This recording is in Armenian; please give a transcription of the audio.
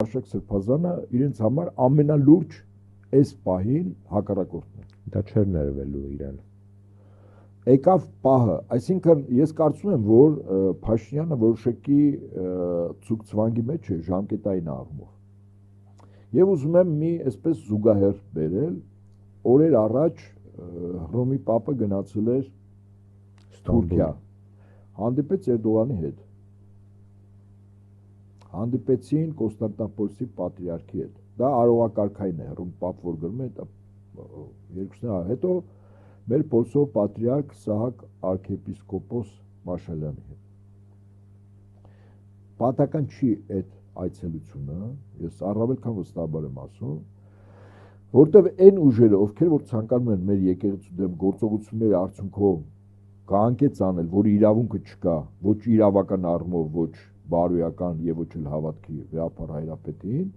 Աշակ Սրբազանը իրենց համար ամենալուրջ այս պահին հակառակորդն է։ Դա չէր ներվելու իրեն։ Եկավ պահը, այսինքն ես կարծում եմ, որ Փաշինյանը որոշակի ցուկցվանգի մեջ է ժամկետային առումով։ Եվ ուզում եմ մի այսպես զուգահեռ բերել, օրեր առաջ Հռոմի Պապը գնացել էր Թուրքիա, հանդիպեց Էրդողանի հետ, հանդիպեցին Կոստանդնուպոլսի պատրիարքի հետ, դա արողակարգային է, Հռոմի Պապ որ գրում է, երկուսն հետո մեր Պոլսով պատրիարք Սահակ arczepiskopos Մաշալյանի հետ։ Պատահական չի այդ այցելությունը, ես առավել քան վստահաբար եմ ասում, որտեվ այն ուժերը, ովքեր որ ցանկանում են մեր եկեղեցու դեմ գործողությունների արդյունքով կանգեց անել, որի իրավունքը չկա, ոչ իրավական առումով, ոչ բարոյական եւ ոչ էլ հավատքի վեհապար հայրապետին,